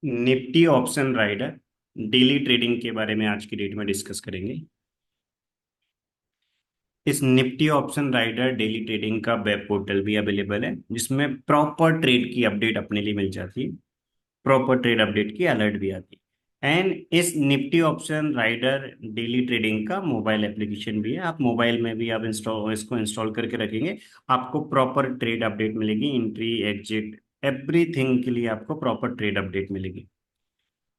Nifty option rider daily trading के बारे में आज की डेट में डिस्कस करेंगे। इस Nifty option rider daily trading का वेब पोर्टल भी अवेलेबल है, जिसमें प्रॉपर ट्रेड की अपडेट अपने लिए मिल जाती है। प्रॉपर ट्रेड अपडेट की अलर्ट भी आती है। एंड इस Nifty option rider daily trading का मोबाइल एप्लीकेशन भी है। आप मोबाइल में भी आप इसको इंस्टॉल करके रखेंगे, आपको प्रॉपर ट्रेड अपडेट मिलेगी। एंट्री, एग्जिट, एवरीथिंग के लिए आपको प्रॉपर ट्रेड अपडेट मिलेगी।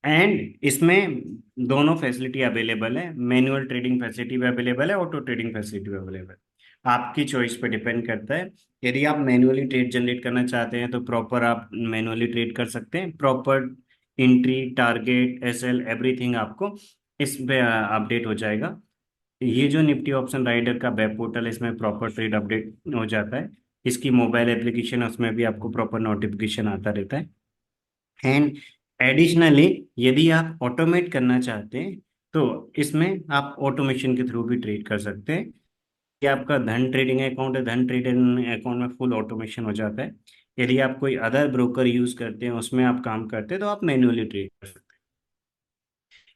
एंड इसमें दोनों फैसिलिटी अवेलेबल है। मैनुअल ट्रेडिंग फैसिलिटी भी अवेलेबल है, ऑटो ट्रेडिंग फैसिलिटी भी अवेलेबल है। आपकी चॉइस पे डिपेंड करता है। यदि आप मैनुअली ट्रेड जनरेट करना चाहते हैं तो प्रॉपर आप मैनुअली ट्रेड कर सकते हैं। Proper entry, target, SL, everything आपको इस पे अपडेट हो जाएगा। ये जो निफ्टी ऑप्शन राइडर का वेब पोर्टल है, इसमें प्रॉपर ट्रेड अपडेट हो जाता है। इसकी मोबाइल एप्लीकेशन है, उसमें भी आपको प्रॉपर नोटिफिकेशन आता रहता है। एंड एडिशनली, यदि आप ऑटोमेट करना चाहते हैं तो इसमें आप ऑटोमेशन के थ्रू भी ट्रेड कर सकते हैं। कि आपका धन ट्रेडिंग अकाउंट है, धन ट्रेडिंग अकाउंट में फुल ऑटोमेशन हो जाता है। यदि आप कोई अदर ब्रोकर यूज करते हैं, उसमें आप काम करते हैं, तो आप मैन्युअली ट्रेड कर सकते हैं।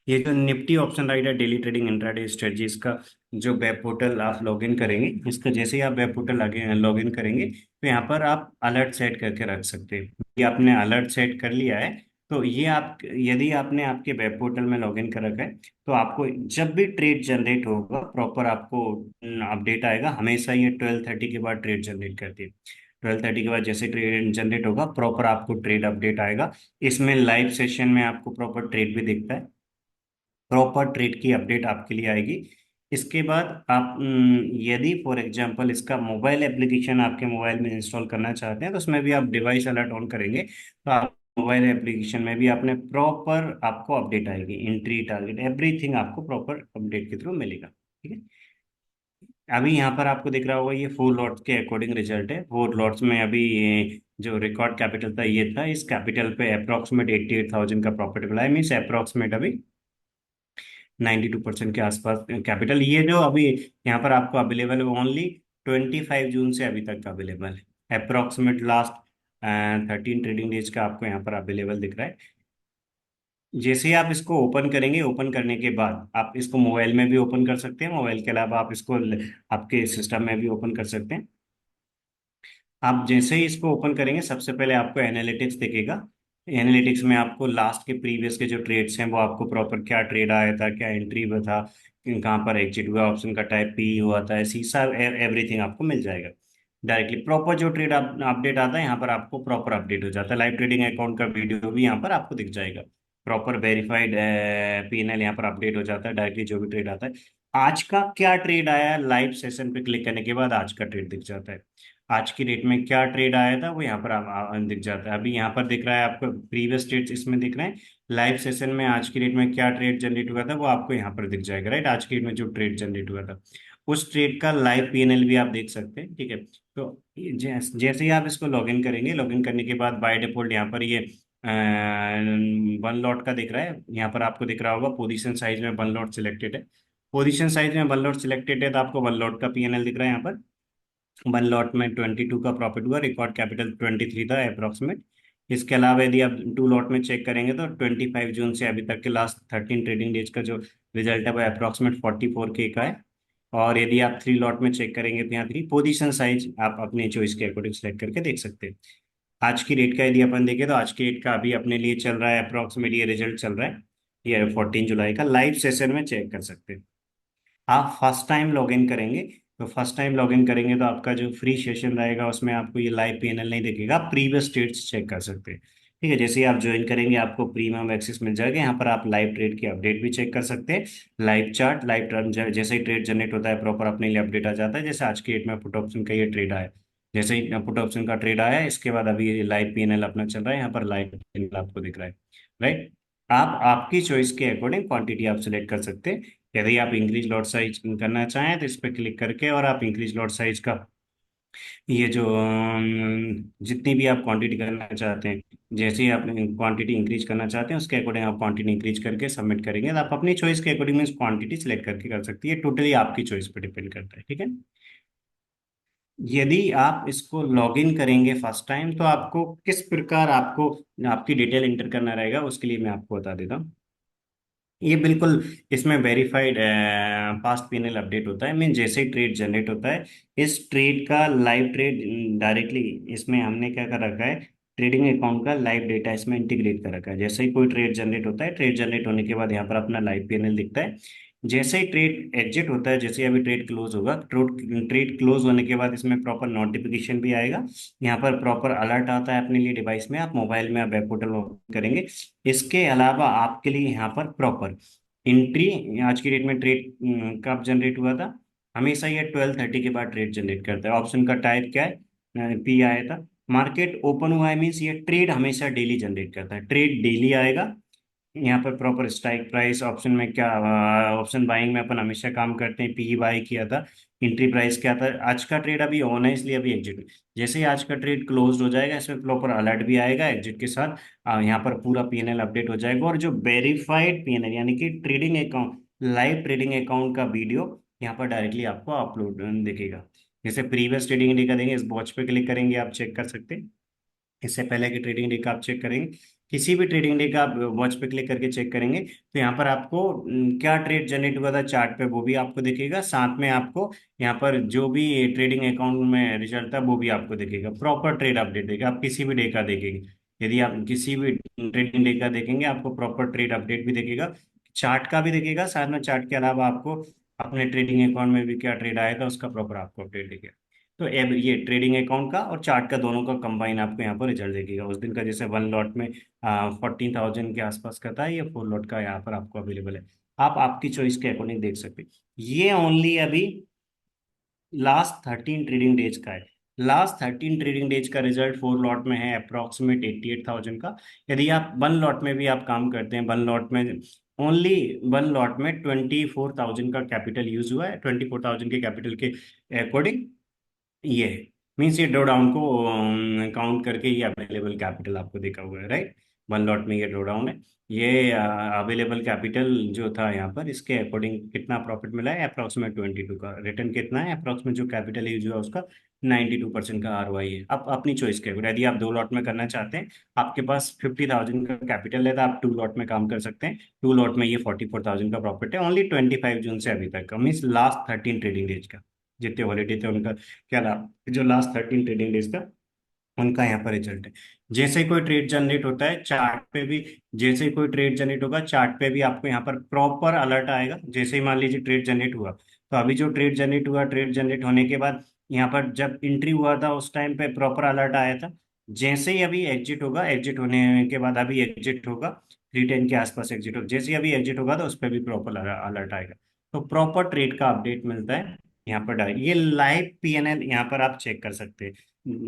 ये जो Nifty option rider daily trading intraday strategies का जो वेब पोर्टल आप लॉगिन करेंगे, इसका जैसे ही आप वेब पोर्टल आगे लॉगिन करेंगे तो यहाँ पर आप अलर्ट सेट करके रख सकते हैं। ये आपने अलर्ट सेट कर लिया है तो ये आप, यदि आपने आपके वेब पोर्टल में लॉगिन कर रखा है, तो आपको जब भी ट्रेड जनरेट होगा प्रॉपर आपको अपडेट आएगा। हमेशा ये 12:30 के बाद ट्रेड जनरेट करती है। 12:30 के बाद जैसे ट्रेड जनरेट होगा प्रॉपर आपको ट्रेड अपडेट आएगा। इसमें लाइव सेशन में आपको प्रॉपर ट्रेड भी दिखता है। प्रॉपर ट्रेड की अपडेट आपके लिए आएगी। इसके बाद आप यदि फॉर एग्जांपल इसका मोबाइल एप्लीकेशन आपके मोबाइल में इंस्टॉल करना चाहते हैं, तो उसमें भी आप डिवाइस अलर्ट ऑन करेंगे तो आप मोबाइल एप्लीकेशन में भी आपने प्रॉपर आपको अपडेट आएगी। एंट्री, टारगेट, एवरीथिंग आपको प्रॉपर अपडेट के थ्रू मिलेगा। ठीक है। अभी यहाँ पर आपको दिख रहा होगा ये 4 लॉट्स के अकॉर्डिंग रिजल्ट है। 4 लॉट्स में अभी ये जो रिकॉर्ड कैपिटल था ये था। इस कैपिटल पे अप्रोक्सीमेट 88,000 का प्रॉफिट मिला है। मीन्स अप्रोक्सीमेट अभी 92% के आसपास कैपिटल। ये जो अभी यहाँ पर आपको अवेलेबल है ओनली 25 जून से अभी तक अवेलेबल है। अप्रोक्सीमेट लास्ट 13 ट्रेडिंग डेज का आपको यहाँ पर अवेलेबल दिख रहा है। जैसे ही आप इसको ओपन करेंगे, ओपन करने के बाद आप इसको मोबाइल में भी ओपन कर सकते हैं। मोबाइल के अलावा आप इसको आपके सिस्टम में भी ओपन कर सकते हैं। आप जैसे ही इसको ओपन करेंगे सबसे पहले आपको एनालिटिक्स दिखेगा। एनालिटिक्स में आपको लास्ट के प्रीवियस के जो ट्रेड्स हैं वो आपको प्रॉपर क्या ट्रेड आया था, क्या एंट्री हुआ था, कहाँ पर एग्जिट हुआ, ऑप्शन का टाइप पी हुआ था, सीसा, एवरीथिंग आपको मिल जाएगा डायरेक्टली। प्रॉपर जो ट्रेड अपडेट आता है यहाँ पर आपको प्रॉपर अपडेट हो जाता है। लाइव ट्रेडिंग अकाउंट का वीडियो भी यहाँ पर आपको दिख जाएगा। प्रॉपर वेरीफाइड पीएनएल यहाँ पर अपडेट हो जाता है डायरेक्टली जो भी ट्रेड आता है। आज का क्या ट्रेड आया, लाइव सेशन पे क्लिक करने के बाद आज का ट्रेड दिख जाता है। आज की डेट में क्या ट्रेड आया था वो यहाँ पर दिख जाता है। अभी यहाँ पर दिख रहा है आपको, प्रीवियस ट्रेड्स इसमें दिख रहे हैं। लाइव सेशन में आज की डेट में क्या ट्रेड जनरेट हुआ था वो आपको यहाँ पर दिख जाएगा। राइट, आज की डेट में जो ट्रेड जनरेट हुआ था उस ट्रेड का लाइव पीएनएल भी आप देख सकते हैं। ठीक है। तो जैसे ही आप इसको लॉगिन करेंगे, लॉगिन करने के बाद बाय डिफॉल्ट यहाँ पर ये 1 लॉट का दिख रहा है। यहाँ पर आपको दिख रहा होगा पोजीशन साइज में 1 लॉट सिलेक्टेड है। पोजीशन साइज में 1 लॉट सिलेक्टेड है तो आपको 1 लॉट का पीएनएल दिख रहा है यहाँ पर। 1 लॉट में 22 का प्रॉफिट हुआ, रिकॉर्ड कैपिटल 23 था अप्रोक्सीमेट। इसके अलावा यदि आप 2 लॉट में चेक करेंगे तो 25 जून से अभी तक के लास्ट 13 ट्रेडिंग डेज का जो रिजल्ट है वो अप्रोक्सीमेट 44K का है। और यदि आप 3 लॉट में चेक करेंगे तो यहाँ थ्री पोजीशन साइज आप अपने चॉइस के अकॉर्डिंग सेलेक्ट करके देख सकते हैं। आज की डेट का यदि अपन देखें तो आज की डेट का अभी अपने लिए चल रहा है अप्रोक्सीमेट, ये रिजल्ट चल रहा है। ये 14 जुलाई का लाइव सेशन में चेक कर सकते हैं। आप फर्स्ट टाइम लॉगिन करेंगे तो फर्स्ट टाइम लॉगिन करेंगे तो आपका जो फ्री सेशन रहेगा उसमें आपको ये लाइव पीएनएल नहीं दिखेगा। आप प्रीवियस ट्रेड्स चेक कर सकते हैं। ठीक है। जैसे ही आप ज्वाइन करेंगे आपको प्रीमियम एक्सेस मिल जाएगा। यहाँ पर आप लाइव ट्रेड की अपडेट भी चेक कर सकते हैं। लाइव चार्ट, लाइव टर्न, जैसे ही ट्रेड जनरेट होता है प्रॉपर अपने लिए अपडेट आ जाता है। जैसे आज की डेट में पुट ऑप्शन का ये ट्रेड आया, जैसे ही पुट ऑप्शन का ट्रेड आया इसके बाद अभी लाइव पीएनएल अपना चल रहा है। यहाँ पर लाइव पीएनएल आपको दिख रहा है। राइट। आप आपकी चॉइस के अकॉर्डिंग क्वांटिटी आप सिलेक्ट कर सकते हैं। यदि आप इंक्रीज लॉट साइज करना चाहें तो इस पर क्लिक करके और आप इंक्रीज लॉट साइज का ये जो जितनी भी आप क्वांटिटी करना चाहते हैं, जैसे ही आप क्वांटिटी इंक्रीज करना चाहते हैं उसके अकॉर्डिंग आप क्वांटिटी इंक्रीज करके सबमिट करेंगे तो आप अपनी चॉइस के अकॉर्डिंग क्वांटिटी सिलेक्ट करके कर सकती है। टोटली आपकी चॉइस पर डिपेंड करता है। ठीक है। यदि आप इसको लॉग इन करेंगे फर्स्ट टाइम, तो आपको किस प्रकार आपको आपकी डिटेल इंटर करना रहेगा, उसके लिए मैं आपको बता देता हूँ। ये बिल्कुल इसमें वेरीफाइड पास्ट पीएनएल अपडेट होता है। मीन जैसे ही ट्रेड जनरेट होता है, इस ट्रेड का लाइव ट्रेड डायरेक्टली इसमें हमने क्या कर रखा है, ट्रेडिंग अकाउंट का लाइव डेटा इसमें इंटीग्रेट कर रखा है। जैसे ही कोई ट्रेड जनरेट होता है, ट्रेड जनरेट होने के बाद यहाँ पर अपना लाइव पीएनएल दिखता है। जैसे ही ट्रेड एग्जिट होता है, जैसे ही अभी ट्रेड क्लोज होगा, ट्रेड क्लोज होने के बाद इसमें प्रॉपर नोटिफिकेशन भी आएगा। यहाँ पर प्रॉपर अलर्ट आता है अपने लिए डिवाइस में, आप मोबाइल में आप वेब पोर्टल ओपन करेंगे। इसके अलावा आपके लिए यहाँ पर प्रॉपर एंट्री, आज की डेट में ट्रेड कब जनरेट हुआ था, हमेशा ये 12:30 के बाद ट्रेड जनरेट करता है। ऑप्शन का टाइप क्या है, पी आया था। मार्केट ओपन हुआ है मीन्स ये ट्रेड हमेशा डेली जनरेट करता है, ट्रेड डेली आएगा। यहाँ पर प्रॉपर स्ट्राइक प्राइस ऑप्शन में क्या, ऑप्शन बाइंग में अपन हमेशा काम करते हैं, पी बाई किया था। एंट्री प्राइस क्या था, आज का ट्रेड अभी ऑन है इसलिए अभी एग्जिट। जैसे ही आज का ट्रेड क्लोज हो जाएगा, इसमें प्रॉपर अलर्ट भी आएगा एग्जिट के साथ। यहाँ पर पूरा पीएनएल अपडेट हो जाएगा, और जो वेरीफाइड पीएनएल यानी कि trading account, live trading account का वीडियो यहाँ पर डायरेक्टली आपको अपलोड दिखेगा। जैसे प्रीवियस ट्रेडिंग डे का देंगे, इस वॉच पे क्लिक करेंगे, आप चेक कर सकते हैं। इससे पहले की ट्रेडिंग डे का आप चेक करेंगे, किसी भी ट्रेडिंग डे का आप वॉच पे क्लिक करके चेक करेंगे, तो यहाँ पर आपको क्या ट्रेड जनरेट हुआ था चार्ट पे वो भी आपको दिखेगा। साथ में आपको यहाँ पर जो भी ट्रेडिंग अकाउंट में रिजल्ट था वो भी आपको दिखेगा, प्रॉपर ट्रेड अपडेट देगा। आप किसी भी डे का देखेंगे, यदि आप किसी भी ट्रेडिंग डे का देखेंगे, आपको प्रॉपर ट्रेड अपडेट भी दिखेगा, चार्ट का भी दिखेगा। साथ में चार्ट के अलावा आपको अपने ट्रेडिंग अकाउंट में भी क्या ट्रेड आया था उसका प्रॉपर आपको अपडेट दिखेगा। तो ये ट्रेडिंग अकाउंट का और चार्ट का दोनों का कंबाइन आपको यहाँ पर रिजल्ट देखेगा। उस दिन का जैसे वन लॉट में 14,000 के आसपास का था, ये फोर लॉट का यहाँ पर आपको अवेलेबल है। आप आपकी चॉइस के अकॉर्डिंग देख सकते हैं। ये ओनली अभी लास्ट 13 ट्रेडिंग डेज का है। लास्ट 13 ट्रेडिंग डेज का रिजल्ट फोर लॉट में है अप्रोक्सीमेट 88,000 का। यदि आप वन लॉट में भी आप काम करते हैं, वन लॉट में ओनली, वन लॉट में 24,000 का कैपिटल यूज हुआ है। 24,000 के कैपिटल के अकॉर्डिंग ये मीन्स ये ड्रॉ डाउन को काउंट करके ये अवेलेबल कैपिटल आपको देखा हुआ है, राइट। वन लॉट में ये ड्रॉ डाउन है। ये अवेलेबल कैपिटल जो था यहाँ पर, इसके अकॉर्डिंग कितना प्रॉफिट मिला है, अप्रोक्सीमेट 22 का। रिटर्न कितना है, अप्रोक्सीमेट जो कैपिटल यूज हुआ उसका 92% का आरओआई है। अब अपनी चॉइस के अकॉर्डिंग, यदि आप दो लॉट में करना चाहते हैं, आपके पास 50,000 का कैपिटल है, तो आप टू लॉट में काम कर सकते हैं। टू लॉट में ये 44,000 का प्रॉफिट है ओनली 25 जून से अभी तक, मीन्स लास्ट 13 ट्रेडिंग डेज का। जितने हॉलीडे थे उनका क्या नाम, जो लास्ट 13 ट्रेडिंग डेज का उनका यहाँ पर रिजल्ट है। जैसे ही कोई ट्रेड जनरेट होता है चार्ट पे भी, जैसे ही कोई ट्रेड जनरेट होगा चार्ट पे भी आपको यहाँ पर प्रॉपर अलर्ट आएगा। जैसे ही मान लीजिए ट्रेड जनरेट हुआ, तो अभी जो ट्रेड जनरेट हुआ, ट्रेड जनरेट होने के बाद यहाँ पर जब एंट्री हुआ था उस टाइम पे प्रॉपर अलर्ट आया था। जैसे ही अभी एग्जिट होगा, एग्जिट होने के बाद अभी एग्जिट होगा, 310 के आसपास एग्जिट होगा, जैसे ही अभी एग्जिट होगा तो उस पर भी प्रॉपर अलर्ट आएगा। तो प्रॉपर ट्रेड का अपडेट मिलता है यहाँ पर डायरेक्ट। ये लाइव पीएनएल यहाँ पर आप चेक कर सकते हैं,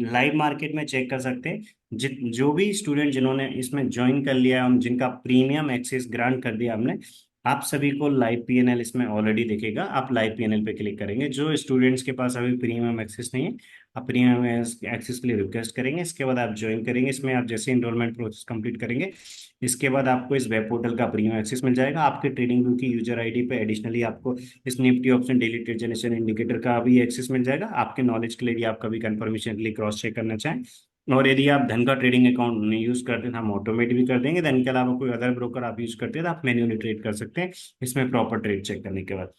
लाइव मार्केट में चेक कर सकते हैं। जो भी स्टूडेंट जिन्होंने इसमें ज्वाइन कर लिया है, हम जिनका प्रीमियम एक्सेस ग्रांट कर दिया हमने, आप सभी को लाइव पीएनएल इसमें ऑलरेडी दिखेगा। आप लाइव पीएनएल पे क्लिक करेंगे। जो स्टूडेंट्स के पास अभी प्रीमियम एक्सेस नहीं है, आप प्रीमियम एक्सेस के लिए रिक्वेस्ट करेंगे। इसके बाद आप ज्वाइन करेंगे इसमें, आप जैसे इनरोलमेंट प्रोसेस कंप्लीट करेंगे, इसके बाद आपको इस वेब पोर्टल का प्रीमियम एक्सेस मिल जाएगा। आपके ट्रेडिंग व्यू की यूजर आईडी पे एडिशनली आपको इस Nifty option daily trade generation indicator का भी एक्सेस मिल जाएगा। आपके नॉलेज के लिए भी, आप कभी कंफर्मेशन के लिए क्रॉस चेक करना चाहें, और यदि आप धन का ट्रेडिंग अकाउंट यूज करते हैं तो हम ऑटोमेट भी कर देंगे। धन के अलावा कोई अदर ब्रोकर आप यूज करते हैं तो आप मैन्युअली ट्रेड कर सकते हैं इसमें प्रॉपर ट्रेड चेक करने के बाद।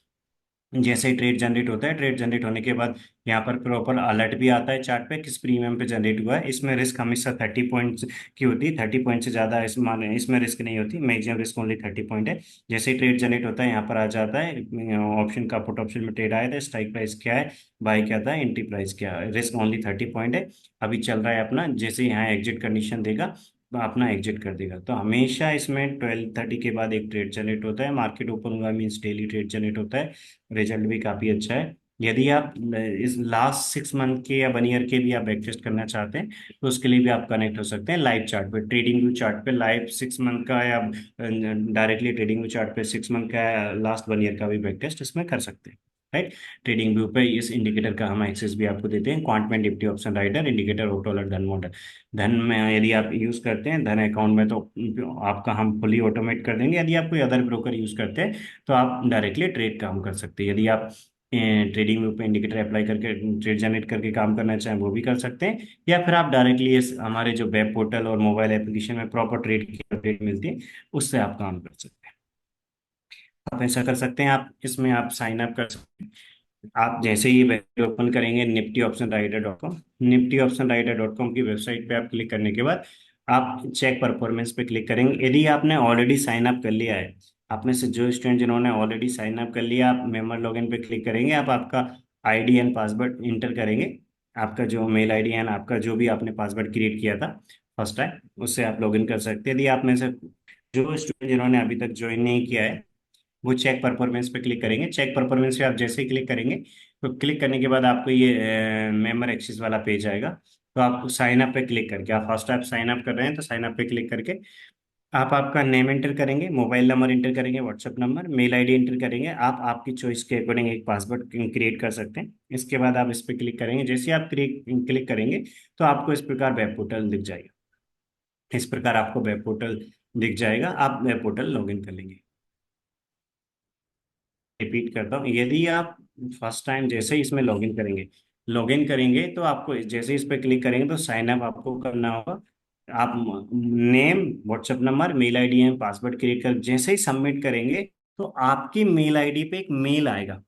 जैसे ही ट्रेड जनरेट होता है, ट्रेड जनरेट होने के बाद यहाँ पर प्रॉपर अलर्ट भी आता है चार्ट पे किस प्रीमियम पे जनरेट हुआ है। इसमें रिस्क हमेशा 30 पॉइंट की होती है, 30 पॉइंट से ज्यादा इस माने इसमें रिस्क नहीं होती, मैक्सिमम रिस्क ओनली 30 पॉइंट है। जैसे ही ट्रेड जनरेट होता है यहाँ पर आ जाता है ऑप्शन का, पुट ऑप्शन में ट्रेड आया था, स्ट्राइक प्राइस क्या है, बाय क्या था, एंट्री प्राइस क्या है, रिस्क ओनली 30 पॉइंट है। अभी चल रहा है अपना, जैसे ही यहाँ एग्जिट कंडीशन देगा अपना एग्जिट कर देगा। तो हमेशा इसमें 12:30 के बाद एक ट्रेड जनरेट होता है, मार्केट ओपन हुआ मीन्स डेली ट्रेड जनरेट होता है। रिजल्ट भी काफी अच्छा है। यदि आप इस लास्ट 6 मंथ के या वन ईयर के भी आप बैकटेस्ट करना चाहते हैं, तो उसके लिए भी आप कनेक्ट हो सकते हैं लाइव चार्ट पे, ट्रेडिंग व्यू चार्ट पे लाइव 6 मंथ का, या डायरेक्टली ट्रेडिंग व्यू चार्ट पे 6 मंथ का या लास्ट वन ईयर का भी बैकटेस्ट इसमें कर सकते हैं, राइट। ट्रेडिंग व्यू पे इस इंडिकेटर का हम एक्सेस भी आपको देते हैं, क्वांट में Nifty option rider indicator auto alert Dhan model. Dhan में यदि आप यूज करते हैं धन अकाउंट में, तो आपका हम फुली ऑटोमेट कर देंगे। यदि आप कोई अदर ब्रोकर यूज करते हैं तो आप डायरेक्टली ट्रेड काम कर सकते हैं। यदि आप ट्रेडिंग व्यू पे इंडिकेटर अप्लाई करके ट्रेड जनरेट करके काम करना चाहें वो भी कर सकते हैं, या फिर आप डायरेक्टली इस हमारे जो वेब पोर्टल और मोबाइल एप्लीकेशन में प्रॉपर ट्रेड की अपडेट मिलती है उससे आप काम कर सकते हैं। आप ऐसा कर सकते हैं, आप इसमें आप साइन अप कर सकते हैं। आप जैसे ही वेबसाइट ओपन करेंगे niftyoptionrider.com, niftyoptionrider.com की वेबसाइट पे आप क्लिक करने के बाद आप चेक परफॉर्मेंस पे क्लिक करेंगे। यदि आपने ऑलरेडी साइन अप कर लिया है, आप में से जो स्टूडेंट जिन्होंने ऑलरेडी साइन अप कर लिया, आप मेंबर लॉगिन पे क्लिक करेंगे, आप आपका आईडी एंड पासवर्ड इंटर करेंगे। आपका जो मेल आईडी एंड आपका जो भी आपने पासवर्ड क्रिएट किया था फर्स्ट टाइम, उससे आप लॉगिन कर सकते हैं। यदि आप में से जो स्टूडेंट जिन्होंने अभी तक ज्वाइन नहीं किया है, वो चेक परफॉर्मेंस पे क्लिक करेंगे। चेक परफॉर्मेंस पे आप जैसे ही क्लिक करेंगे, तो क्लिक करने के बाद आपको ये मेंबर एक्सेस वाला पेज आएगा। तो आप साइन अप पे क्लिक करके, आप फर्स्ट टाइम साइन अप कर रहे हैं तो साइन अप पे क्लिक करके आप आपका नेम एंटर करेंगे, मोबाइल नंबर इंटर करेंगे, WhatsApp number, mail ID enter करेंगे। आप आपकी चॉइस के अकॉर्डिंग एक पासवर्ड क्रिएट कर सकते हैं। इसके बाद आप इस पे क्लिक करेंगे। जैसे ही आप क्लिक करेंगे तो आपको इस प्रकार वेब पोर्टल दिख जाएगा। इस प्रकार आपको वेब पोर्टल दिख जाएगा, आप वेब पोर्टल लॉगिन कर लेंगे। रिपीट करता हूँ, यदि आप फर्स्ट टाइम जैसे ही इसमें लॉगिन करेंगे तो आपको जैसे ही इस पर क्लिक करेंगे तो साइन अप आपको करना होगा। आप name, WhatsApp number, mail ID and password create कर जैसे ही सबमिट करेंगे तो आपकी मेल आईडी पे एक मेल आएगा।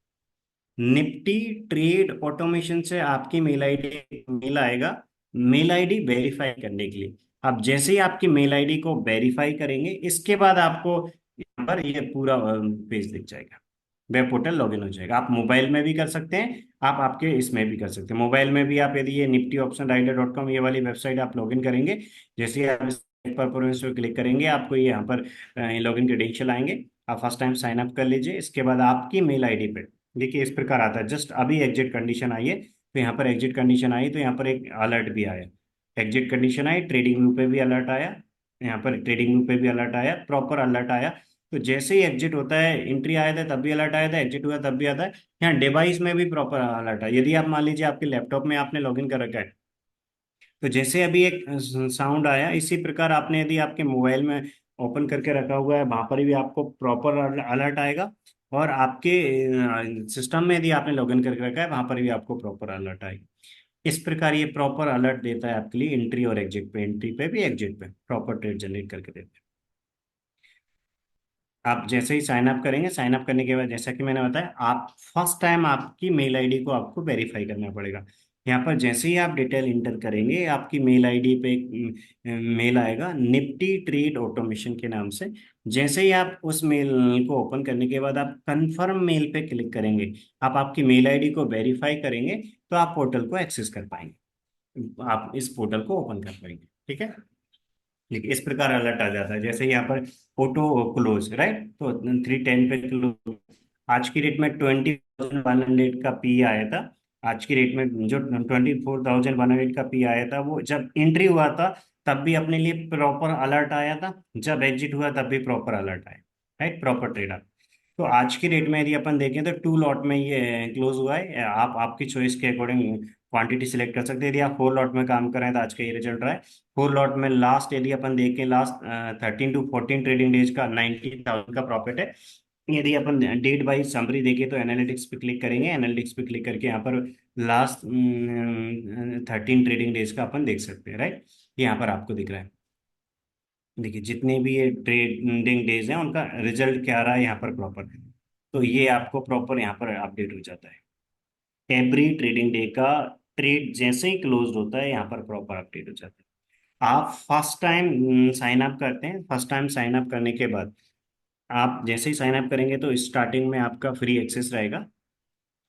निफ्टी ट्रेड ऑटोमेशन से आपकी मेल आएगा, मेल आईडी वेरीफाई करने के लिए। आप जैसे ही आपकी मेल आईडी को वेरीफाई करेंगे, इसके बाद आपको यहाँ पर ये पूरा पेज दिख जाएगा, वेब पोर्टल लॉगिन हो जाएगा। आप मोबाइल में भी कर सकते हैं, आप आपके इसमें भी कर सकते हैं। मोबाइल में भी आप यदि ये niftyoptionrider.com ये वाली वेबसाइट आप लॉगिन करेंगे, जैसे ही आप इस परफॉर्मेंस पे क्लिक करेंगे आपको ये यहाँ पर लॉगिन क्रेडेंशियल आएंगे। आप फर्स्ट टाइम साइन अप कर लीजिए। इसके बाद आपकी मेल आईडी पे देखिए इस प्रकार आता है, जस्ट अभी एग्जिट कंडीशन आई है, तो यहाँ पर एग्जिट कंडीशन आई तो यहाँ पर एक अलर्ट भी आया। एग्जिट कंडीशन आई, ट्रेडिंग व्यू पे भी अलर्ट आया, यहाँ पर ट्रेडिंग व्यू पे भी अलर्ट आया, प्रॉपर अलर्ट आया। तो जैसे ही एग्जिट होता है, एंट्री आया था तब भी अलर्ट आया था, एग्जिट हुआ तब भी आता है। यहाँ डिवाइस में भी प्रॉपर अलर्ट है। यदि आप मान लीजिए आपके लैपटॉप में आपने लॉगिन कर रखा है, तो जैसे अभी एक साउंड आया, इसी प्रकार आपने यदि आपके मोबाइल में ओपन करके रखा हुआ है, वहां पर भी आपको प्रॉपर अलर्ट आएगा। और आपके सिस्टम में यदि आपने लॉगिन करके रखा है, वहां पर भी आपको प्रॉपर अलर्ट आएगा। इस प्रकार ये प्रॉपर अलर्ट देता है आपके लिए एंट्री और एग्जिट पे, एंट्री पे भी एग्जिट पे प्रॉपर ट्रेड जनरेट करके देता है। आप जैसे ही साइन अप करेंगे, साइन अप करने के बाद जैसा कि मैंने बताया, आप फर्स्ट टाइम आपकी मेल आईडी को आपको वेरीफाई करना पड़ेगा। यहाँ पर जैसे ही आप डिटेल इंटर करेंगे, आपकी मेल आईडी पे एक मेल आएगा निफ्टी ट्रेड ऑटोमेशन के नाम से। जैसे ही आप उस मेल को ओपन करने के बाद आप कंफर्म मेल पे क्लिक करेंगे, आप आपकी मेल आईडी को वेरीफाई करेंगे, तो आप पोर्टल को एक्सेस कर पाएंगे, आप इस पोर्टल को ओपन कर पाएंगे। ठीक है, देखिए इस प्रकार अलर्ट आ जाता है। जैसे यहाँ पर ऑटो क्लोज, राइट, तो 3:10 पे क्लोज। आज की डेट में 20,100 का पी आया था। आज की डेट में जो 24,100 का पी आया था, वो जब एंट्री हुआ था तब भी अपने लिए प्रॉपर अलर्ट आया था, जब एग्जिट हुआ तब भी प्रॉपर अलर्ट आया, राइट, प्रॉपर ट्रेड। तो आज की डेट में यदि अपन देखें तो 2 लॉट में ये क्लोज हुआ है। आप आपकी चॉइस के अकॉर्डिंग क्वांटिटी सिलेक्ट कर सकते हैं। यदि आप 4 लॉट में काम कर रहे हैं तो आज का ये रिजल्ट रहा है। 4 लॉट में लास्ट यदि अपन देखें, लास्ट 13 to 14 ट्रेडिंग डेज का 90,000 का प्रॉफिट है। यदि अपन डेट वाइज समरी देखें तो एनालिटिक्स पे क्लिक करेंगे, एनालिटिक्स पे क्लिक करके यहाँ पर लास्ट 13 ट्रेडिंग डेज का अपन देख सकते हैं, राइट। यहाँ पर आपको दिख रहा है, देखिए जितने भी ये ट्रेडिंग डेज हैं उनका रिजल्ट क्या रहा है यहाँ पर प्रॉपर। तो ये आपको प्रॉपर यहाँ पर अपडेट हो जाता है। एवरी ट्रेडिंग डे का ट्रेड जैसे ही क्लोज होता है, यहाँ पर प्रॉपर अपडेट हो जाता है। आप फर्स्ट टाइम साइन अप करते हैं, फर्स्ट टाइम साइन अप करने के बाद आप जैसे ही साइन अप करेंगे तो स्टार्टिंग में आपका फ्री एक्सेस रहेगा।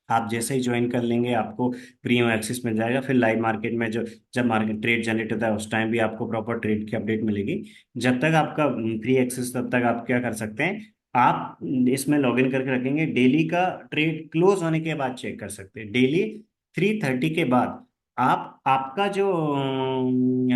आप जैसे ही ज्वाइन कर लेंगे आपको प्रीमियम एक्सेस मिल जाएगा। फिर लाइव मार्केट में जो जब मार्केट ट्रेड जनरेट होता है उस टाइम भी आपको प्रॉपर ट्रेड की अपडेट मिलेगी। जब तक आपका फ्री एक्सेस, तब तक आप क्या कर सकते हैं, आप इसमें लॉगिन करके रखेंगे। डेली का ट्रेड क्लोज होने के बाद चेक कर सकते हैं। डेली 3:30 के बाद आप आपका जो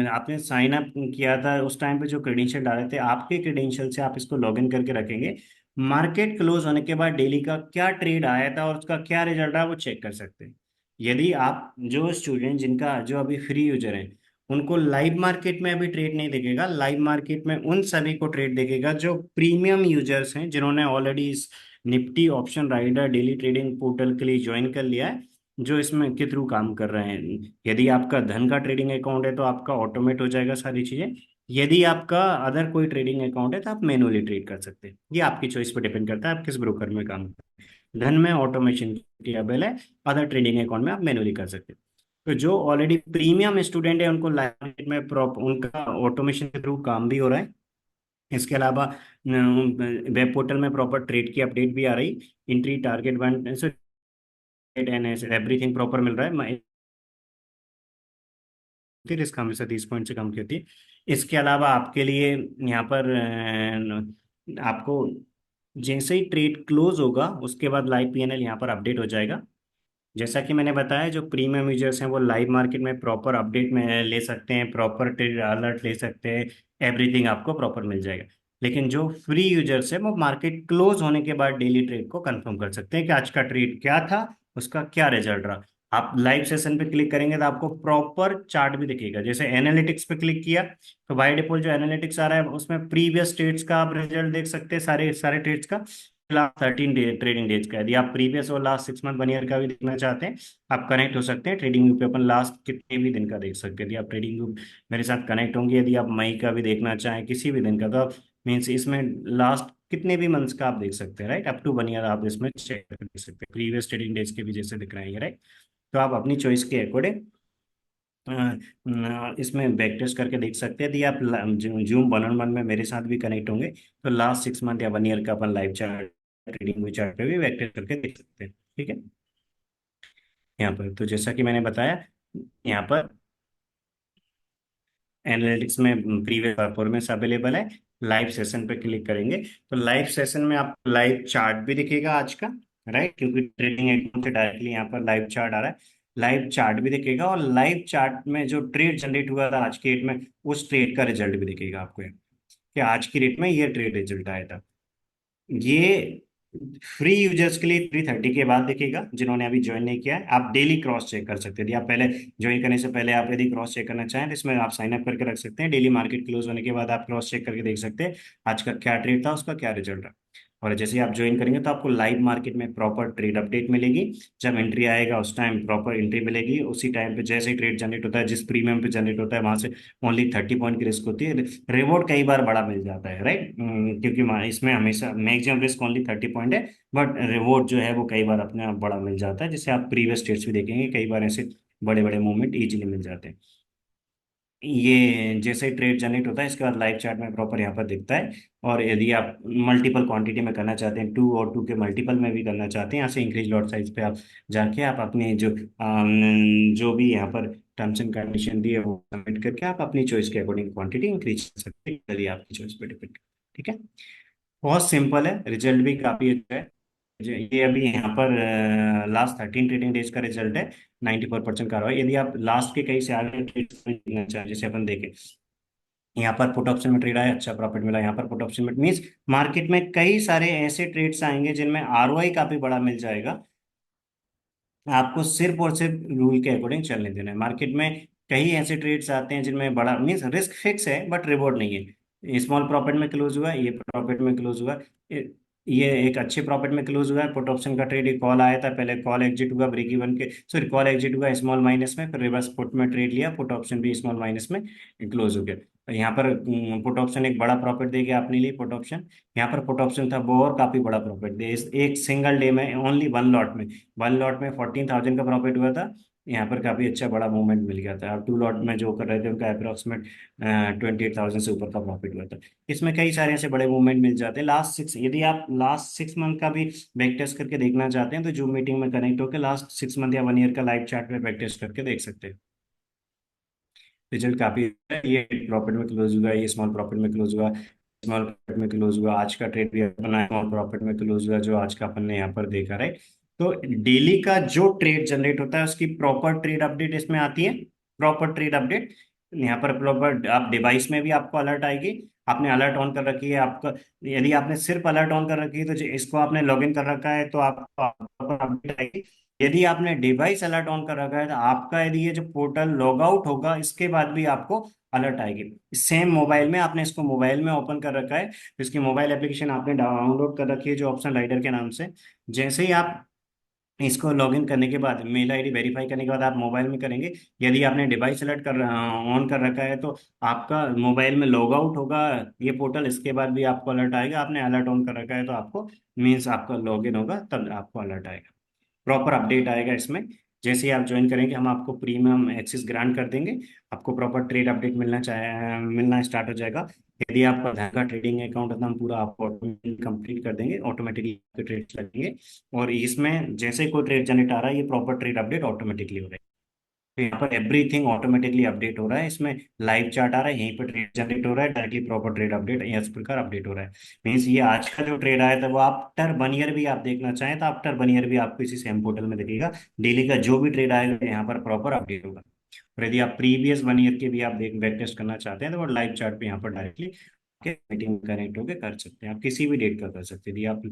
आपने साइन अप किया था उस टाइम पे जो क्रेडेंशियल डाले थे, आपके क्रेडेंशियल से आप इसको लॉगिन करके रखेंगे। मार्केट क्लोज होने के बाद डेली का क्या ट्रेड आया था और उसका क्या रिजल्ट रहा वो चेक कर सकते हैं। यदि आप जो स्टूडेंट जिनका जो अभी फ्री यूजर हैं, उनको लाइव मार्केट में अभी ट्रेड नहीं दिखेगा। लाइव मार्केट में उन सभी को ट्रेड दिखेगा जो प्रीमियम यूजर्स हैं, जिन्होंने ऑलरेडी इस Nifty option rider daily trading portal के लिए ज्वाइन कर लिया है, जो इसमें के थ्रू काम कर रहे हैं। यदि आपका धन का ट्रेडिंग अकाउंट है तो आपका ऑटोमेट हो जाएगा सारी चीजें। यदि आपका अदर कोई ट्रेडिंग अकाउंट है तो आप मैनुअली ट्रेड कर सकते हैं। ये आपकी चॉइस पर डिपेंड करता है आप किस ब्रोकर में काम करते हैं। धन में ऑटोमेशन केबल है, अदर ट्रेडिंग अकाउंट में आप मैनुअली कर सकते हैं। तो जो ऑलरेडी प्रीमियम स्टूडेंट है उनको लाइव मार्केट में प्रॉप उनका ऑटोमेशन के थ्रू काम भी हो रहा है। इसके अलावा वेब पोर्टल में प्रॉपर ट्रेड की अपडेट भी आ रही, entry target one and everything proper मिल रहा है। रिस्क हमेशा 30 पॉइंट से कम की होती है। इसके अलावा आपके लिए यहाँ पर आपको जैसे ही ट्रेड क्लोज होगा उसके बाद लाइव पीएनएल यहाँ पर अपडेट हो जाएगा। जैसा कि मैंने बताया, जो प्रीमियम यूजर्स हैं वो लाइव मार्केट में प्रॉपर अपडेट में ले सकते हैं, प्रॉपर ट्रेड अलर्ट ले सकते हैं, एवरीथिंग आपको प्रॉपर मिल जाएगा। लेकिन जो फ्री यूजर्स है वो मार्केट क्लोज होने के बाद डेली ट्रेड को कंफर्म कर सकते हैं कि आज का ट्रेड क्या था, उसका क्या रिजल्ट रहा। आप लाइव सेशन पे क्लिक करेंगे तो आपको प्रॉपर चार्ट भी दिखेगा। जैसे एनालिटिक्स पे क्लिक किया तो बाय डिफॉल्ट जो एनालिटिक्स आ रहा है उसमें प्रीवियस ट्रेड्स का आप रिजल्ट देख सकते हैं, सारे सारे ट्रेड्स का, लास्ट 13 डे ट्रेडिंग डेज का। यदि आप प्रीवियस और लास्ट 6 मंथ 1 ईयर का भी देखना चाहते हैं, आप कनेक्ट हो सकते हैं ट्रेडिंग व्यू पे, अपन लास्ट कितने भी दिन का देख सकते हैं। यदि आप ट्रेडिंग व्यू मेरे साथ कनेक्ट होंगे, यदि आप मई का भी देखना चाहें किसी भी दिन का, तो आप मीन्स इसमें लास्ट कितने भी मंथ्स का आप देख सकते हैं, राइट। अप टू 1 ईयर आप इसमें चेक कर देख सकते हैं, प्रीवियस ट्रेडिंग डेज के भी जैसे दिख रहे हैं, राइट। तो आप अपनी चॉइस के अकॉर्डिंग इसमें बैक टेस्ट करके देख सकते हैं। यदि आप जूम 1-on-1 में मेरे साथ भी कनेक्ट होंगे तो लास्ट 6 मंथ या 1 ईयर का अपन live chart trading view chart पे भी बैक टेस्ट करके देख सकते हैं, ठीक है। यहाँ पर तो जैसा कि मैंने बताया, यहाँ पर एनालिटिक्स में प्रीवियस परफॉर्मेंस अवेलेबल है। लाइव सेशन पे क्लिक करेंगे तो लाइव सेशन में आप लाइव चार्ट भी दिखेगा आज का, राइट, क्योंकि ट्रेडिंग अकाउंट से डायरेक्टली यहाँ पर लाइव चार्ट आ रहा है। लाइव चार्ट भी दिखेगा और लाइव चार्ट में जो ट्रेड जनरेट हुआ था आज की डेट में उस ट्रेड का रिजल्ट भी दिखेगा आपको यहाँ, कि आज की डेट में ये ट्रेड रिजल्ट आया था। ये फ्री यूजर्स के लिए 3:30 के बाद दिखेगा, जिन्होंने अभी ज्वाइन नहीं किया है। आप डेली क्रॉस चेक कर सकते हैं। यदि आप पहले ज्वाइन करने से पहले आप यदि क्रॉस चेक करना चाहें तो इसमें आप साइन अप करके रख सकते हैं। डेली मार्केट क्लोज होने के बाद आप क्रॉस चेक करके देख सकते हैं आज का क्या ट्रेड था, उसका क्या रिजल्ट रहा। और जैसे ही आप ज्वाइन करेंगे तो आपको लाइव मार्केट में प्रॉपर ट्रेड अपडेट मिलेगी। जब एंट्री आएगा उस टाइम प्रॉपर एंट्री मिलेगी, उसी टाइम पे जैसे ही ट्रेड जनरेट होता है, जिस प्रीमियम पे जनरेट होता है वहां से ओनली 30 पॉइंट की रिस्क होती है। रिवॉर्ड कई बार बड़ा मिल जाता है, राइट, क्योंकि इसमें हमेशा मैक्सिमम रिस्क ओनली 30 पॉइंट है, बट रिवॉर्ड जो है वो कई बार अपने आप बड़ा मिल जाता है। जैसे आप प्रीवियस स्टेट्स भी देखेंगे, कई बार ऐसे बड़े बड़े मूवमेंट इजीली मिल जाते हैं। ये जैसे ट्रेड जनरेट होता है इसके बाद लाइव चार्ट में प्रॉपर यहाँ पर दिखता है। और यदि आप मल्टीपल क्वांटिटी में करना चाहते हैं, 2 और 2 के मल्टीपल में भी करना चाहते हैं, यहाँ से इंक्रीज लॉट साइज पे आप जाके आप अपने जो भी यहाँ पर टर्म्स एंड कंडीशन दी है वो सबमिट करके आप अपनी चॉइस के अकॉर्डिंग क्वांटिटी इंक्रीज कर सकते हैं, यदि आपकी चॉइस पे डिपेंड। ठीक है, बहुत सिंपल है, रिजल्ट भी काफी अच्छा है। ये अभी यहाँ पर लास्ट 13 ट्रेडिंग डेज का रिजल्ट है। 94% का रहा है। यदि आप लास्ट के कई से आगे ट्रेड देखना चाहें, जैसे अपन देखें यहाँ पर पुट ऑप्शन में ट्रेड आया, अच्छा प्रॉफिट मिला। यहाँ पर पुट ऑप्शन में मीन्स मार्केट में कई सारे ऐसे ट्रेड्स आएंगे जिनमें आरओआई काफी बड़ा मिल जाएगा। आपको सिर्फ और सिर्फ रूल के अकॉर्डिंग चलने देना है। मार्केट में कई ऐसे ट्रेड्स आते हैं जिनमें बड़ा मीन्स रिस्क फिक्स है बट रिवॉर्ड नहीं है। स्मॉल प्रॉफिट में क्लोज हुआ, ये प्रॉफिट में क्लोज हुआ, ये एक अच्छे प्रॉफिट में क्लोज हुआ है। पुट ऑप्शन का ट्रेड, एक कॉल आया था, पहले कॉल एग्जिट हुआ ब्रेक इवन के, सॉरी कॉल एग्जिट हुआ स्मॉल माइनस में, फिर रिवर्स पुट में ट्रेड लिया, पुट ऑप्शन भी स्मॉल माइनस में क्लोज हो गया। तो यहाँ पर पुट ऑप्शन एक बड़ा प्रॉफिट दे गया अपने लिए पुट ऑप्शन। यहाँ पर पुट ऑप्शन था वो और काफी बड़ा प्रॉफिट दे एक सिंगल डे में, ओनली 1 लॉट में। 1 लॉट में 14,000 का प्रॉफिट हुआ था। यहाँ पर काफी अच्छा बड़ा मूवमेंट मिल गया था। अब 2 लॉट में जो कर रहे थे उनका अप्रोक्सीमेट 28,000 से ऊपर का प्रॉफिट हुआ था। इसमें कई सारे ऐसे बड़े मूवमेंट मिल जाते हैं। यदि आप लास्ट 6 मंथ का भी बैक टेस्ट करके देखना चाहते हैं तो जूम मीटिंग में कनेक्ट होकर लास्ट 6 मंथ या 1 ईयर का लाइव चार्ट में बैक टेस्ट करके देख सकते हैं। रिजल्ट काफी है। ये प्रॉफिट में क्लोज हुआ, ये स्मॉल प्रॉफिट में क्लोज हुआ, स्मॉल प्रॉफिट में क्लोज हुआ। आज का ट्रेड भी अपना स्मॉल प्रॉफिट में क्लोज हुआ, जो आज का अपन ने यहाँ पर देखा, राइट। तो डेली का जो ट्रेड जनरेट होता है उसकी प्रॉपर ट्रेड अपडेट इसमें आती है। प्रॉपर ट्रेड अपडेट यहाँ पर प्रॉपर आप डिवाइस में भी आपको अलर्ट आएगी। आपने अलर्ट ऑन कर रखी है आपका, यदि आपने सिर्फ अलर्ट ऑन कर रखी है तो इसको आपने लॉग इन कर रखा है तो आपको प्रॉपर अपडेट आएगी। यदि आपने डिवाइस अलर्ट ऑन कर रखा है तो आपका यदि ये जो पोर्टल लॉग आउट होगा इसके बाद भी आपको अलर्ट आएगी। सेम मोबाइल में आपने इसको मोबाइल में ओपन कर रखा है, तो इसकी मोबाइल एप्लीकेशन आपने डाउनलोड कर रखी है जो ऑप्शन राइडर के नाम से। जैसे ही आप इसको लॉगिन करने के बाद मेल आईडी वेरीफाई करने के बाद आप मोबाइल में करेंगे, यदि आपने डिवाइस सेलेक्ट कर ऑन कर रखा है तो आपका मोबाइल में लॉग आउट होगा ये पोर्टल, इसके बाद भी आपको अलर्ट आएगा। आपने अलर्ट ऑन कर रखा है तो आपको मीन्स आपका लॉगिन होगा तब आपको अलर्ट आएगा, प्रॉपर अपडेट आएगा इसमें। जैसे ही आप ज्वाइन करेंगे हम आपको प्रीमियम एक्सेस ग्रांट कर देंगे, आपको प्रॉपर ट्रेड अपडेट मिलना स्टार्ट हो जाएगा। यदि आपका धन का ट्रेडिंग अकाउंट है तो हम पूरा आपको ऑटोमेटिकली कंप्लीट कर देंगे, ऑटोमेटिकली आपके ट्रेड्स लगेंगे। और इसमें जैसे ही कोई ट्रेड जनरेट आ रहा है ये प्रॉपर ट्रेड अपडेट ऑटोमेटिकली हो रहा है। तो यहाँ पर एवरीथिंग ऑटोमेटिकली अपडेट हो रहा है, इसमें लाइव चार्ट आ रहा है, यहीं पर ट्रेड जनरेट हो रहा है, डायरेक्टली प्रॉपर ट्रेड अपडेट इस प्रकार अपडेट हो रहा है। मीन्स ये आज का जो ट्रेड आया था वो आफ्टर 1 ईयर भी आप देखना चाहें तो आफ्टर 1 ईयर भी आपको इसी सेम पोर्टल में दिखेगा। डेली का जो भी ट्रेड आएगा यहाँ पर प्रॉपर अपडेट होगा। और यदि आप प्रीवियस 1 ईयर के भी आप देख बैक टेस्ट करना चाहते हैं तो वो लाइव चार्ट पे यहाँ पर डायरेक्टली मीटिंग कनेक्ट होकर कर सकते हैं। आप किसी भी डेट का कर सकते हैं, यदि आप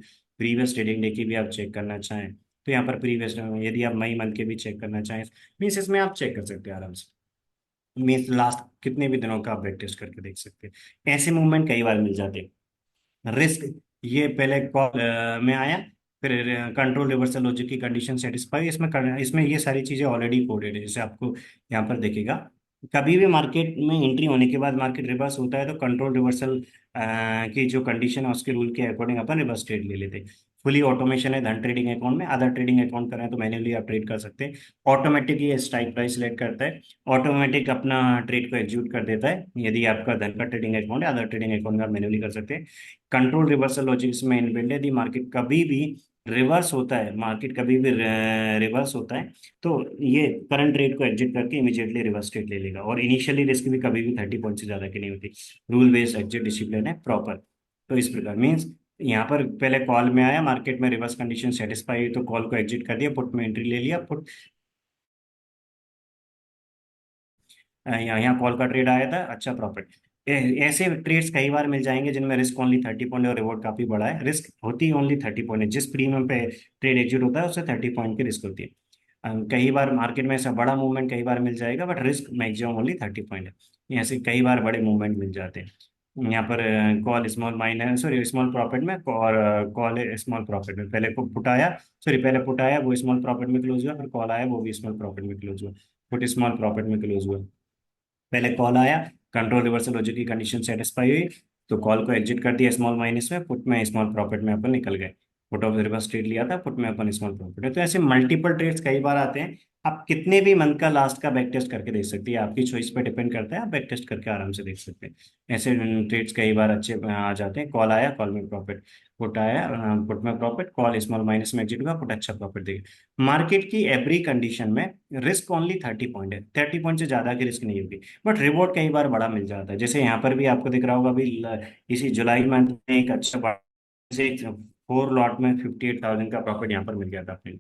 प्रीवियस ट्रेडिंग डे की भी आप चेक करना चाहें तो यहाँ पर प्रीवियस, यदि आप मई मंथ के भी चेक करना चाहें मीन्स इसमें आप चेक कर सकते हैं आराम से। मीन्स लास्ट कितने भी दिनों का आप बैक टेस्ट करके देख सकते हैं। ऐसे मूवमेंट कई बार मिल जाते हैं। रिस्क ये पहले कॉल में आया, फिर कंट्रोल रिवर्सल लॉजिक की कंडीशन सेटिस्फाई, इसमें ये सारी चीजें ऑलरेडी कोडेड है जैसे आपको यहाँ पर दिखेगा। कभी भी मार्केट में एंट्री होने के बाद मार्केट रिवर्स होता है तो कंट्रोल रिवर्सल की जो कंडीशन है उसके रूल के अकॉर्डिंग अपन रिवर्स ट्रेड ले लेते हैं। फुली ऑटोमेशन है धन ट्रेडिंग अकाउंट में, अदर ट्रेडिंग अकाउंट करें तो मैन्युअली आप ट्रेड कर सकते हैं। ऑटोमेटिक ये स्ट्राइक प्राइस सिलेक्ट करता है, ऑटोमेटिक अपना ट्रेड को एग्जीक्यूट कर देता है। यदि आपका धन का ट्रेडिंग अकाउंट है, अदर ट्रेडिंग अकाउंट में आप मैन्युअली कर सकते हैं। कंट्रोल रिवर्सल लॉजिक इसमें इनबिल्ट है, यदि मार्केट कभी भी रिवर्स होता है, मार्केट कभी भी रिवर्स होता है तो ये करंट रेट को एग्जिट करके इमीडिएटली रिवर्स ट्रेड ले लेगा। और इनिशियली रिस्क भी कभी भी 30 पॉइंट से ज्यादा की नहीं होती। रूल बेस्ड एग्जिट डिसिप्लिन है प्रॉपर। तो इस प्रकार मीन्स यहाँ पर पहले कॉल में आया, मार्केट में रिवर्स कंडीशन सेटिस्फाई हुई तो कॉल को एग्जिट कर दिया, पुट में एंट्री ले लिया। पुट यहाँ कॉल का ट्रेड आया था, अच्छा प्रॉफिट। ऐसे ट्रेड्स कई बार मिल जाएंगे जिनमें रिस्क ओनली 30 पॉइंट और रिवॉर्ड काफी बड़ा है। रिस्क होती ओनली 30 पॉइंट है, जिस प्रीमियम पे ट्रेड एग्जीक्यूट होता है उससे 30 पॉइंट की रिस्क होती है। कई बार मार्केट में ऐसा बड़ा मूवमेंट कई बार मिल जाएगा but risk maximum only 30 point है। ऐसे कई बार बड़े मूवमेंट मिल जाते हैं। यहाँ पर call small minus sorry small profit में और कॉल स्मॉल प्रॉफिट में, पहले पुट आया, सॉरी पहले पुट आया वो स्मॉल प्रॉफिट में क्लोज हुआ, फिर कॉल आया वो भी स्मॉल प्रॉफिट में क्लोज हुआ। पुट स्मॉल प्रॉफिट में क्लोज हुआ, पहले कॉल आया, कंट्रोल रिवर्सल लॉजिक की कंडीशन सेटिस्फाई हुई तो कॉल को एग्जिट कर दिया स्मॉल माइनस में, पुट में स्मॉल प्रॉफिट में अपन निकल गए। पुट ऑफ रिवर्स ट्रेड लिया था, पुट में अपन स्मॉल प्रॉफिट है। तो ऐसे मल्टीपल ट्रेड्स कई बार आते हैं। आप कितने भी मंथ का लास्ट का बैक टेस्ट करके देख सकती है, आपकी चॉइस पे डिपेंड करता है, आप बैक टेस्ट करके आराम से देख सकते हैं। ऐसे ट्रेड्स कई बार अच्छे आ जाते हैं। कॉल आया, कॉल में प्रॉफिट, पुट आया, पुट में प्रॉफिट, कॉल स्मॉल माइनस में एग्जिट हुआ, पुट अच्छा प्रॉफिट देगा। मार्केट की एवरी कंडीशन में रिस्क ओनली 30 पॉइंट है, 30 पॉइंट से ज्यादा की रिस्क नहीं होगी, बट रिवॉर्ड कई बार बड़ा मिल जाता है। जैसे यहाँ पर भी आपको दिख रहा होगा अभी इसी जुलाई मंथ में एक अच्छा से 4 लॉट में 58,000 का प्रॉफिट यहाँ पर मिल गया था अपने।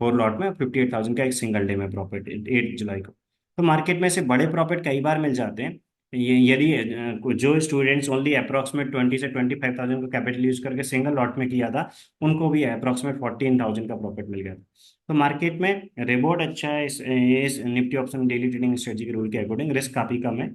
4 लॉट में 58,000 का एक सिंगल डे में प्रॉफिट 8 जुलाई को। तो मार्केट में से बड़े प्रॉफिट कई बार मिल जाते हैं। ये यदि जो स्टूडेंट्स ओनली अप्रोक्सीमेट 20 से 25,000 का कैपिटल यूज करके सिंगल लॉट में किया था उनको भी अप्रोक्सीमेट 14,000 का प्रॉफिट मिल गया था। तो मार्केट में रिवॉर्ड अच्छा है इस Nifty option daily trading strategy के रूल के अकॉर्डिंग, रिस्क काफी कम है।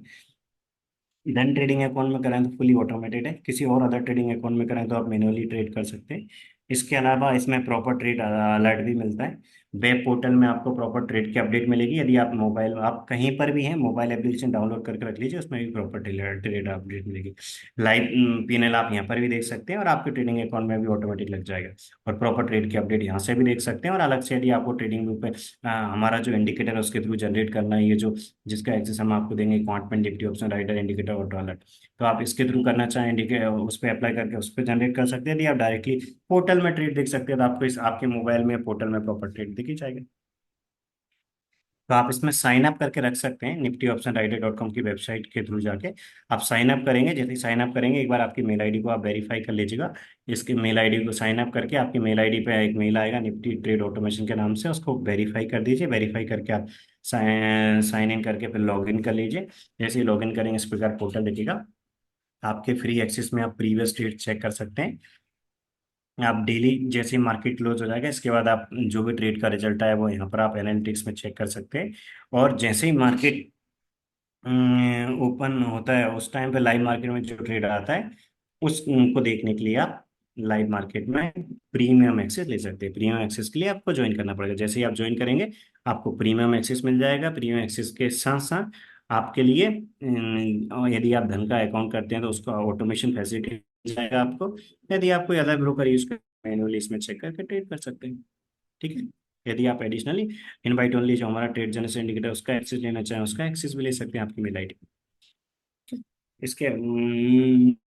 धन ट्रेडिंग अकाउंट में करें तो फुली ऑटोमेटेड है, किसी और अदर ट्रेडिंग अकाउंट में करें तो आप मैन्युअली ट्रेड कर सकते हैं। इसके अलावा इसमें प्रॉपर ट्रेड अलर्ट भी मिलता है। वेब पोर्टल में आपको प्रॉपर ट्रेड की अपडेट मिलेगी। यदि आप मोबाइल आप कहीं पर भी हैं मोबाइल एप्लीकेशन डाउनलोड करके रख लीजिए, उसमें भी प्रॉपर ट्रेड अपडेट मिलेगी। लाइव पीएनएल आप यहाँ पर भी देख सकते हैं और आपके ट्रेडिंग अकाउंट में भी ऑटोमेटिक लग जाएगा। और प्रॉपर ट्रेड की अपडेट यहाँ से भी देख सकते हैं। और अलग से यदि आपको ट्रेडिंग व्यू पे हमारा जो इंडिकेटर है उसके थ्रू जनरेट करना है, ये जो जिसका एक्सेस हम आपको देंगे क्वांट में Nifty option rider indicator auto alert, तो आप इसके थ्रू करना चाहें उस पर अप्लाई करके उस पर जनरेट कर सकते हैं। यदि आप डायरेक्टली पोर्टल में ट्रेड देख सकते हैं तो आपको इस आपके मोबाइल में पोर्टल में प्रॉपर ट्रेड दिख ही जाएगा। तो आप इसमें साइन अप करके रख सकते हैं निफ्टी ऑप्शन राइडर .com की वेबसाइट के थ्रू जाके आप साइन अप करेंगे। जैसे ही साइन अप करेंगे एक बार आपकी मेल आईडी को आप वेरीफाई कर लीजिएगा। इसके मेल आईडी को साइन अप करके आपकी मेल आईडी पे एक मेल आएगा निफ्टी ट्रेड ऑटोमेशन के नाम से, उसको वेरीफाई कर दीजिए। वेरीफाई करके आप साइन इन करके फिर लॉग इन कर लीजिए। जैसे ही लॉग इन करेंगे इस प्रकार पोर्टल दिखेगा। आपके फ्री एक्सेस में आप प्रीवियस ट्रेड चेक कर सकते हैं। आप डेली जैसे मार्केट क्लोज हो जाएगा, इसके बाद आप जो भी ट्रेड का रिजल्ट आया वो यहाँ पर आप एनालिटिक्स में चेक कर सकते हैं। और जैसे ही मार्केट ओपन होता है उस टाइम पे लाइव मार्केट में जो ट्रेड आता है उस उनको देखने के लिए आप लाइव मार्केट में प्रीमियम एक्सेस ले सकते हैं। प्रीमियम एक्सेस के लिए आपको ज्वाइन करना पड़ेगा। जैसे ही आप ज्वाइन करेंगे आपको प्रीमियम एक्सेस मिल जाएगा। प्रीमियम एक्सेस के साथ साथ आपके लिए और यदि आप धन का अकाउंट करते हैं तो उसका ऑटोमेशन फैसिलिटी मिल जाएगा आपको। यदि आप कोई अलग ब्रोकर यूज कर मैनुअली इसमें चेक करके ट्रेड कर सकते हैं। ठीक है। यदि आप एडिशनली इनवाइट ओनली जो हमारा ट्रेड जनरेशन इंडिकेटर उसका एक्सेस लेना चाहें उसका एक्सेस भी ले सकते हैं आपकी मेल आईडी। इसके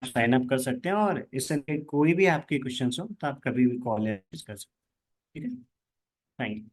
साइन अप कर सकते हैं और इससे कोई भी आपके क्वेश्चन हो तो आप कभी भी कॉल या मैसेज कर सकते हैं। ठीक है। Thank you.